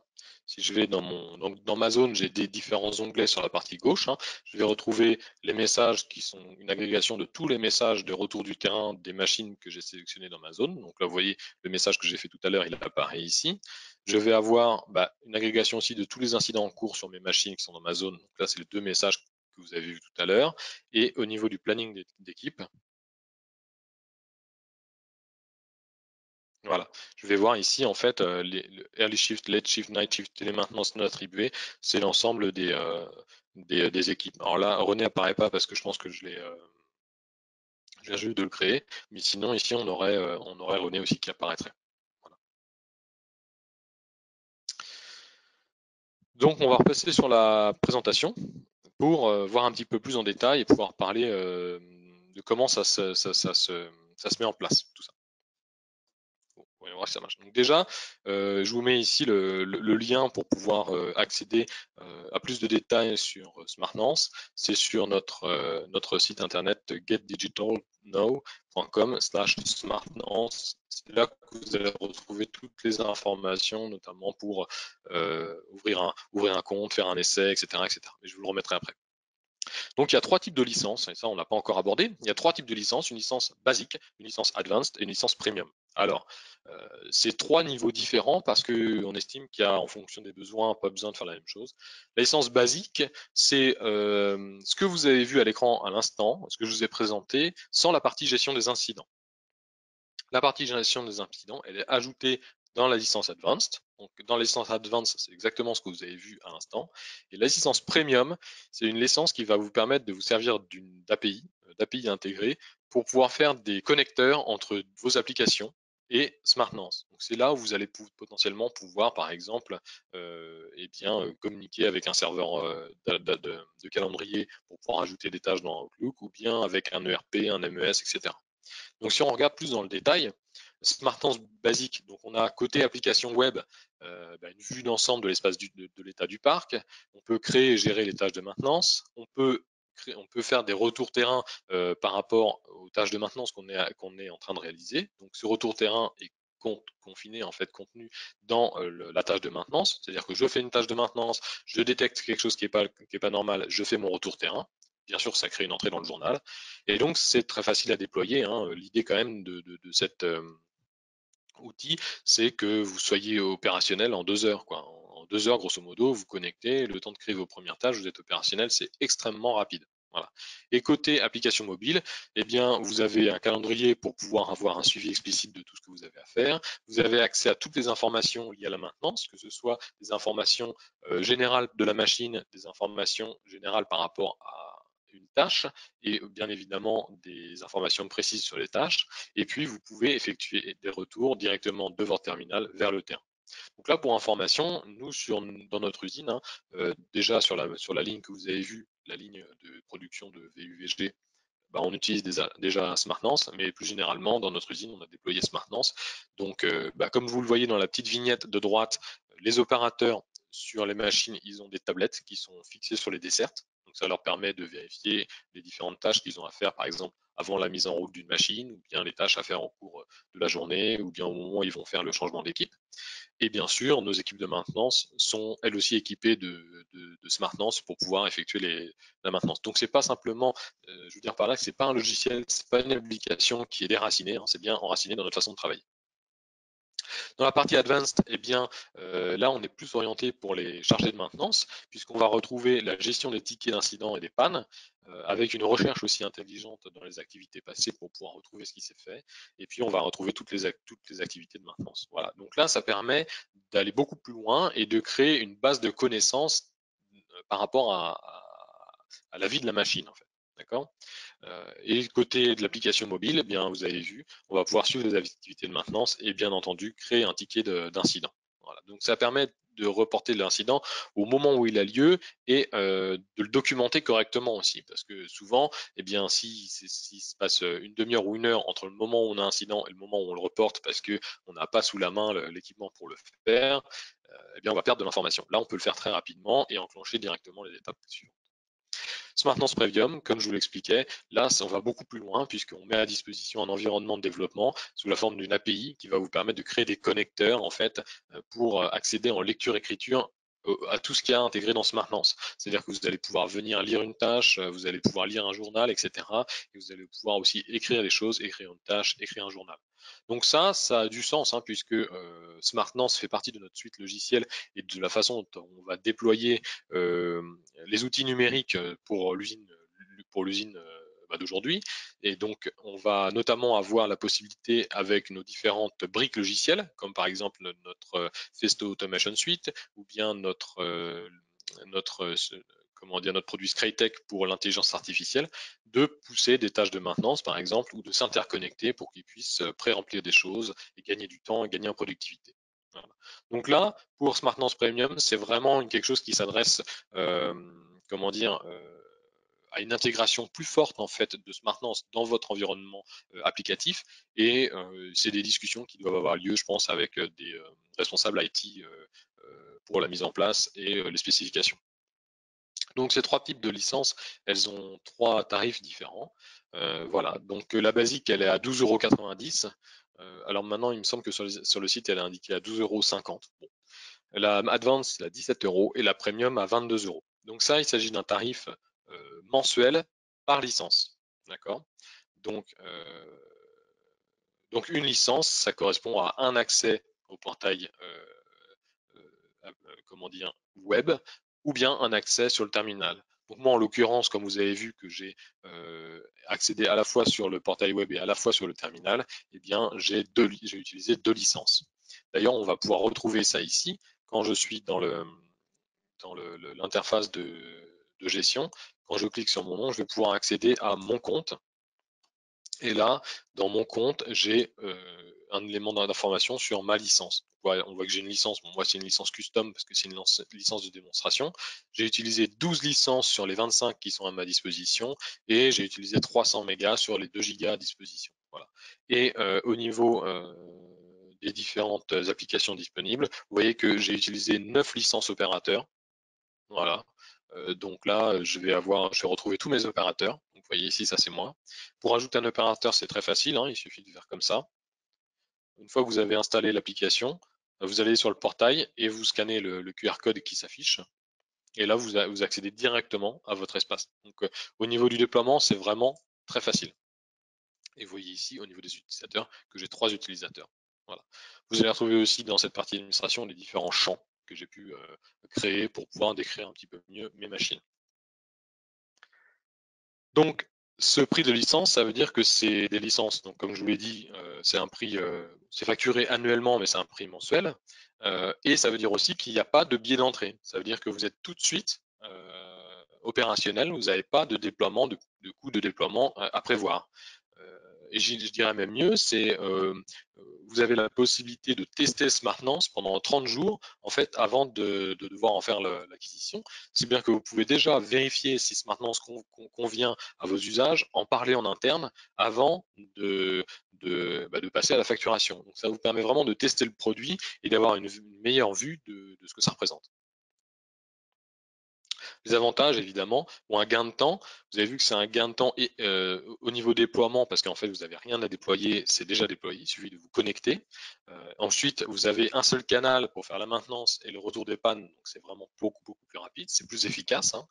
Si je vais donc dans ma zone, j'ai des différents onglets sur la partie gauche, hein. Je vais retrouver les messages qui sont une agrégation de tous les messages de retour du terrain des machines que j'ai sélectionnées dans ma zone. Donc là, vous voyez le message que j'ai fait tout à l'heure, il apparaît ici. Je vais avoir une agrégation aussi de tous les incidents en cours sur mes machines qui sont dans ma zone. Donc là, c'est les deux messages que vous avez vus tout à l'heure. Et au niveau du planning d'équipe, voilà, je vais voir ici en fait le early shift, late shift, night shift et les maintenances non attribuées, c'est l'ensemble des équipes. Alors là, René apparaît pas parce que je pense que je viens juste de le créer, mais sinon ici on aurait René aussi qui apparaîtrait. Voilà. Donc on va repasser sur la présentation pour voir un petit peu plus en détail et pouvoir parler de comment ça se met en place, tout ça. Ouais, ouais, ça marche. Donc déjà, je vous mets ici le lien pour pouvoir accéder à plus de détails sur Smartnance. C'est sur notre site internet getdigitalnow.com/smartnance. C'est là que vous allez retrouver toutes les informations, notamment pour ouvrir un compte, faire un essai, etc., etc. Mais je vous le remettrai après. Donc il y a trois types de licences, et ça on l'a pas encore abordé. Il y a trois types de licences, une licence basique, une licence advanced et une licence premium. Alors, c'est trois niveaux différents parce qu'on estime qu'il y a, en fonction des besoins, pas besoin de faire la même chose. La licence basique, c'est ce que vous avez vu à l'écran à l'instant, ce que je vous ai présenté, sans la partie gestion des incidents. La partie gestion des incidents, elle est ajoutée dans la licence Advanced. Donc, dans la licence Advanced, c'est exactement ce que vous avez vu à l'instant. Et la licence Premium, c'est une licence qui va vous permettre de vous servir d'API intégrée pour pouvoir faire des connecteurs entre vos applications et SmartNance. Donc c'est là où vous allez potentiellement pouvoir, par exemple, communiquer avec un serveur de calendrier pour pouvoir ajouter des tâches dans Outlook, ou bien avec un ERP, un MES, etc. Donc si on regarde plus dans le détail, SmartNance basique, donc on a côté application web une vue d'ensemble de l'espace de l'état du parc. On peut créer et gérer les tâches de maintenance. On peut faire des retours terrain par rapport aux tâches de maintenance qu'on est en train de réaliser. Donc ce retour terrain est confiné, en fait, contenu dans la tâche de maintenance. C'est-à-dire que je fais une tâche de maintenance, je détecte quelque chose qui est pas normal, je fais mon retour terrain. Bien sûr, ça crée une entrée dans le journal. Et donc, c'est très facile à déployer, hein. L'idée quand même de cet outil, c'est que vous soyez opérationnel en 2 heures, quoi. En 2 heures, grosso modo, vous connectez, le temps de créer vos premières tâches, vous êtes opérationnel, c'est extrêmement rapide. Voilà. Et côté application mobile, eh bien, vous avez un calendrier pour pouvoir avoir un suivi explicite de tout ce que vous avez à faire. Vous avez accès à toutes les informations liées à la maintenance, que ce soit des informations générales de la machine, des informations générales par rapport à une tâche, et bien évidemment des informations précises sur les tâches. Et puis, vous pouvez effectuer des retours directement de votre terminal vers le terrain. Donc là, pour information, nous, dans notre usine, hein, déjà sur la ligne que vous avez vue, la ligne de production de VUVG, on utilise déjà SmartNance, mais plus généralement, dans notre usine, on a déployé SmartNance. Donc, comme vous le voyez dans la petite vignette de droite, les opérateurs sur les machines, ils ont des tablettes qui sont fixées sur les dessertes. Donc, ça leur permet de vérifier les différentes tâches qu'ils ont à faire, par exemple, avant la mise en route d'une machine, ou bien les tâches à faire en cours de la journée, ou bien au moment où ils vont faire le changement d'équipe. Et bien sûr, nos équipes de maintenance sont elles aussi équipées de SmartNance pour pouvoir effectuer la maintenance. Donc c'est pas simplement, je veux dire par là que c'est pas un logiciel, c'est pas une application qui est déracinée, hein, c'est bien enraciné dans notre façon de travailler. Dans la partie advanced, eh bien, là, on est plus orienté pour les chargés de maintenance, puisqu'on va retrouver la gestion des tickets d'incidents et des pannes, avec une recherche aussi intelligente dans les activités passées pour pouvoir retrouver ce qui s'est fait. Et puis, on va retrouver toutes les activités de maintenance. Voilà. Donc là, ça permet d'aller beaucoup plus loin et de créer une base de connaissances par rapport à la vie de la machine, en fait. D'accord. Et côté de l'application mobile, eh bien, vous avez vu, on va pouvoir suivre les activités de maintenance et bien entendu créer un ticket d'incident. Voilà. Donc ça permet de reporter l'incident au moment où il a lieu et de le documenter correctement aussi. Parce que souvent, eh bien, s'il se passe une demi-heure ou une heure entre le moment où on a un incident et le moment où on le reporte parce qu'on n'a pas sous la main l'équipement pour le faire, eh bien, on va perdre de l'information. Là, on peut le faire très rapidement et enclencher directement les étapes suivantes. SmartNance Premium, comme je vous l'expliquais, là, on va beaucoup plus loin puisqu'on met à disposition un environnement de développement sous la forme d'une API qui va vous permettre de créer des connecteurs en fait pour accéder en lecture-écriture à tout ce qu'il y a intégré dans SmartNance. C'est-à-dire que vous allez pouvoir venir lire une tâche, vous allez pouvoir lire un journal, etc. Et vous allez pouvoir aussi écrire des choses, écrire une tâche, écrire un journal. Donc ça a du sens hein, puisque SmartNance fait partie de notre suite logicielle et de la façon dont on va déployer les outils numériques pour l'usine d'aujourd'hui. Et donc, on va notamment avoir la possibilité avec nos différentes briques logicielles, comme par exemple notre Festo Automation Suite, ou bien notre comment dire, notre produit ScryTech pour l'intelligence artificielle, de pousser des tâches de maintenance, par exemple, ou de s'interconnecter pour qu'ils puissent pré-remplir des choses et gagner du temps et gagner en productivité. Voilà. Donc là, pour SmartNance Premium, c'est vraiment quelque chose qui s'adresse, euh, comment dire, à une intégration plus forte en fait de SmartNance dans votre environnement applicatif. Et c'est des discussions qui doivent avoir lieu, je pense, avec des responsables IT pour la mise en place et les spécifications. Donc ces trois types de licences, elles ont trois tarifs différents. Voilà, donc la basique, elle est à 12,90 €. Alors maintenant, il me semble que sur le site, elle est indiquée à 12,50 €. Bon. La Advance, elle a 17 € et la Premium à 22 €. Donc ça, il s'agit d'un tarif mensuel par licence. D'accord. Donc une licence, ça correspond à un accès au portail comment dire, web, ou bien un accès sur le terminal. Donc moi, en l'occurrence, comme vous avez vu que j'ai accédé à la fois sur le portail web et à la fois sur le terminal, eh bien, j'ai utilisé 2 licences. D'ailleurs, on va pouvoir retrouver ça ici quand je suis dans l'interface de gestion. Quand je clique sur mon nom, je vais pouvoir accéder à mon compte. Et là, dans mon compte, j'ai un élément d'information sur ma licence. On voit que j'ai une licence. Bon, moi, c'est une licence custom parce que c'est une licence de démonstration. J'ai utilisé 12 licences sur les 25 qui sont à ma disposition et j'ai utilisé 300 mégas sur les 2 gigas à disposition. Voilà. Et au niveau des différentes applications disponibles, vous voyez que j'ai utilisé 9 licences opérateurs. Voilà. Donc là, je vais retrouver tous mes opérateurs. Donc, vous voyez ici, ça c'est moi. Pour ajouter un opérateur, c'est très facile, hein, il suffit de faire comme ça. Une fois que vous avez installé l'application, vous allez sur le portail et vous scannez le QR code qui s'affiche. Et là, vous accédez directement à votre espace. Donc, au niveau du déploiement, c'est vraiment très facile. Et vous voyez ici, au niveau des utilisateurs, que j'ai 3 utilisateurs. Voilà. Vous allez retrouver aussi dans cette partie d'administration les différents champs que j'ai pu créer pour pouvoir décrire un petit peu mieux mes machines. Donc, ce prix de licence, ça veut dire que c'est des licences. Donc, comme je vous l'ai dit, c'est un prix, c'est facturé annuellement, mais c'est un prix mensuel. Et ça veut dire aussi qu'il n'y a pas de billet d'entrée. Ça veut dire que vous êtes tout de suite opérationnel. Vous n'avez pas de déploiement, de coût de déploiement à prévoir. Et je dirais même mieux, c'est vous avez la possibilité de tester ce maintenance pendant 30 jours, en fait, avant de devoir en faire l'acquisition. C'est bien que vous pouvez déjà vérifier si ce maintenance convient à vos usages, en parler en interne avant de passer à la facturation. Donc ça vous permet vraiment de tester le produit et d'avoir une meilleure vue de ce que ça représente. Les avantages, évidemment, ont un gain de temps. Vous avez vu que c'est un gain de temps et, au niveau déploiement, parce qu'en fait, vous n'avez rien à déployer, c'est déjà déployé, il suffit de vous connecter. Ensuite, vous avez un seul canal pour faire la maintenance et le retour des pannes, donc c'est vraiment beaucoup plus rapide, c'est plus efficace. Hein.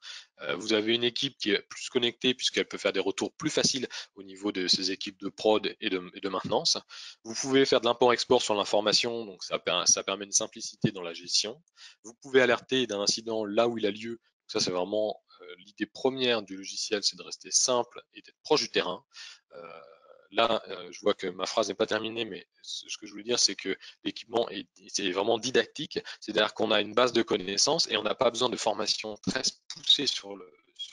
Vous avez une équipe qui est plus connectée puisqu'elle peut faire des retours plus faciles au niveau de ses équipes de prod et de maintenance. Vous pouvez faire de l'import-export sur l'information, donc ça permet une simplicité dans la gestion. Vous pouvez alerter d'un incident là où il a lieu. Ça, c'est vraiment l'idée première du logiciel, c'est de rester simple et d'être proche du terrain. Là, je vois que ma phrase n'est pas terminée, mais ce que je voulais dire, c'est que l'équipement c'est vraiment didactique, c'est-à-dire qu'on a une base de connaissances et on n'a pas besoin de formation très poussée sur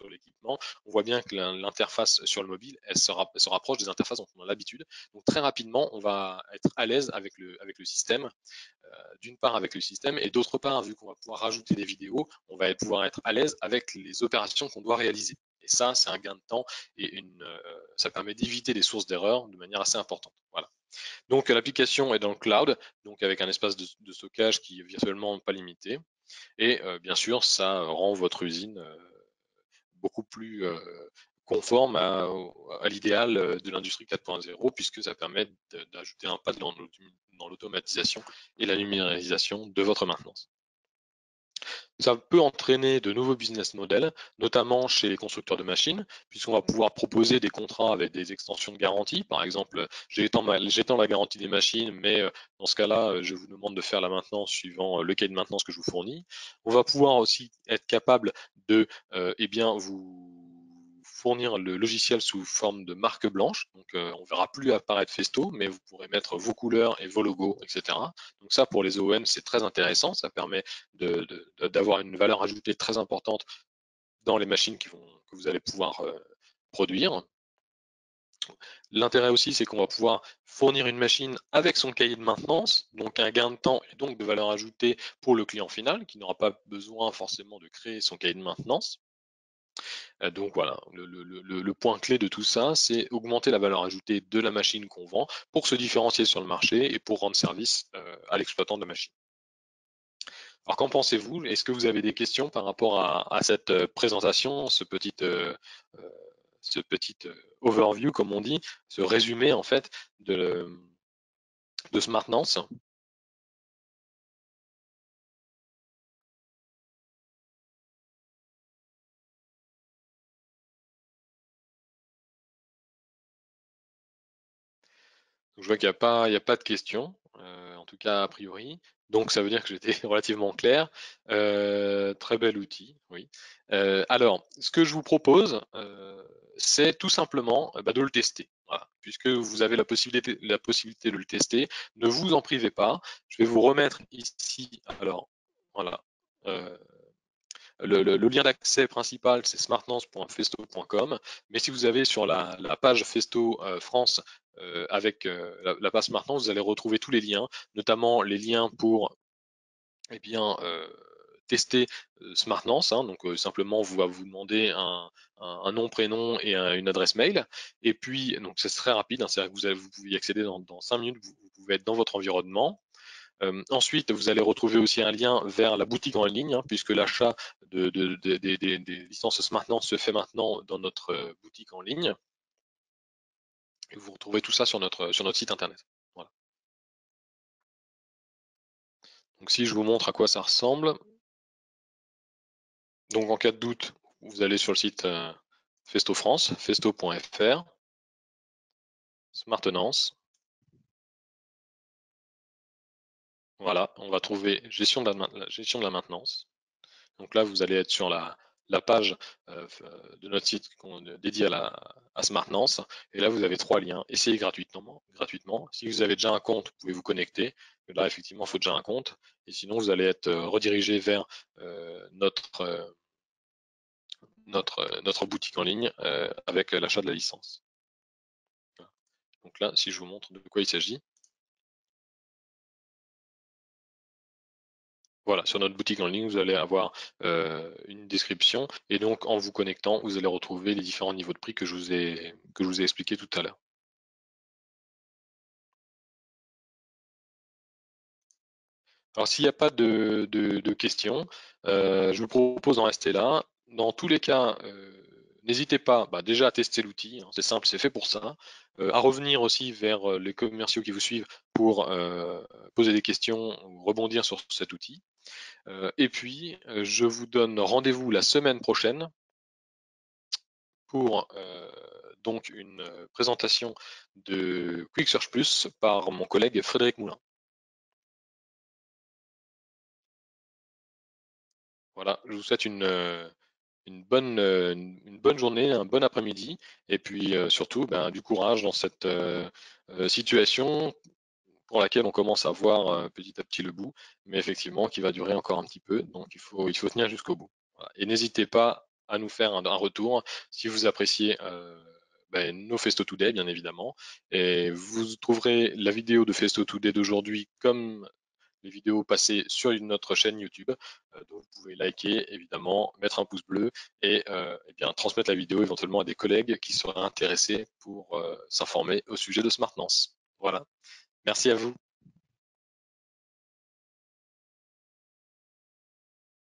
l'équipement. On voit bien que l'interface sur le mobile, elle se rapproche des interfaces dont on a l'habitude. Donc très rapidement, on va être à l'aise avec le système, d'une part avec le système, et d'autre part, vu qu'on va pouvoir rajouter des vidéos, on va pouvoir être à l'aise avec les opérations qu'on doit réaliser. Et ça, c'est un gain de temps et ça permet d'éviter des sources d'erreurs de manière assez importante. Voilà. Donc l'application est dans le cloud, donc avec un espace de stockage qui est virtuellement pas limité. Et bien sûr, ça rend votre usine beaucoup plus conforme à l'idéal de l'industrie 4.0, puisque ça permet d'ajouter un pas dans l'automatisation et la numérisation de votre maintenance. Ça peut entraîner de nouveaux business models, notamment chez les constructeurs de machines, puisqu'on va pouvoir proposer des contrats avec des extensions de garantie. Par exemple, j'étends la garantie des machines, mais dans ce cas-là, je vous demande de faire la maintenance suivant le cahier de maintenance que je vous fournis. On va pouvoir aussi être capable de vous fournir le logiciel sous forme de marque blanche. Donc, on ne verra plus apparaître Festo, mais vous pourrez mettre vos couleurs et vos logos, etc. Donc ça, pour les OEM, c'est très intéressant. Ça permet d'avoir une valeur ajoutée très importante dans les machines que vous allez pouvoir produire. L'intérêt aussi, c'est qu'on va pouvoir fournir une machine avec son cahier de maintenance, donc un gain de temps et donc de valeur ajoutée pour le client final, qui n'aura pas besoin forcément de créer son cahier de maintenance. Donc voilà, le point clé de tout ça, c'est augmenter la valeur ajoutée de la machine qu'on vend pour se différencier sur le marché et pour rendre service à l'exploitant de la machine. Alors qu'en pensez-vous? Est-ce que vous avez des questions par rapport à cette présentation, ce petit overview, comme on dit, ce résumé en fait de ce maintenance? Donc, je vois qu'il n'y a pas de questions, en tout cas a priori. Donc ça veut dire que j'étais relativement clair. Très bel outil, oui. Alors, ce que je vous propose, c'est tout simplement de le tester. Voilà. Puisque vous avez la possibilité de le tester, ne vous en privez pas. Je vais vous remettre ici. Alors, voilà. le lien d'accès principal, c'est smartnance.festo.com. Mais si vous avez sur la page Festo France avec la page Smartnance, vous allez retrouver tous les liens, notamment les liens pour eh bien, tester Smartnance. Donc simplement, vous va vous demander un nom, prénom et une adresse mail. Et puis, donc c'est très rapide, c'est-à-dire que vous pouvez y accéder dans 5 minutes, vous pouvez être dans votre environnement. Ensuite, vous allez retrouver aussi un lien vers la boutique en ligne, puisque l'achat des licences Smartnance se fait maintenant dans notre boutique en ligne. Et vous retrouvez tout ça sur notre site internet. Voilà. Donc si je vous montre à quoi ça ressemble, donc en cas de doute, vous allez sur le site Festo France, festo.fr, Smartenance. Voilà, on va trouver gestion de la maintenance. Donc là, vous allez être sur la page de notre site dédié à Smartnance. Et là, vous avez 3 liens. Essayez gratuitement. Si vous avez déjà un compte, vous pouvez vous connecter. Là, effectivement, il faut déjà un compte. Et sinon, vous allez être redirigé vers notre boutique en ligne avec l'achat de la licence. Donc là, si je vous montre de quoi il s'agit. Voilà, sur notre boutique en ligne, vous allez avoir une description et donc en vous connectant, vous allez retrouver les différents niveaux de prix que je vous ai expliqué tout à l'heure. Alors s'il n'y a pas de questions, je vous propose d'en rester là. Dans tous les cas, n'hésitez pas déjà à tester l'outil, c'est simple, c'est fait pour ça, à revenir aussi vers les commerciaux qui vous suivent pour poser des questions ou rebondir sur cet outil. Et puis, je vous donne rendez-vous la semaine prochaine pour donc une présentation de Quick Search Plus par mon collègue Frédéric Moulin. Voilà, je vous souhaite une bonne journée, un bon après-midi, et puis surtout du courage dans cette situation pour laquelle on commence à voir petit à petit le bout, mais effectivement qui va durer encore un petit peu, donc il faut tenir jusqu'au bout. Voilà. Et n'hésitez pas à nous faire un retour si vous appréciez nos Festo Today, bien évidemment. Et vous trouverez la vidéo de Festo Today d'aujourd'hui comme les vidéos passées sur notre chaîne YouTube. Donc vous pouvez liker, évidemment, mettre un pouce bleu et bien transmettre la vidéo éventuellement à des collègues qui seraient intéressés pour s'informer au sujet de Smartnance. Voilà. Merci à vous.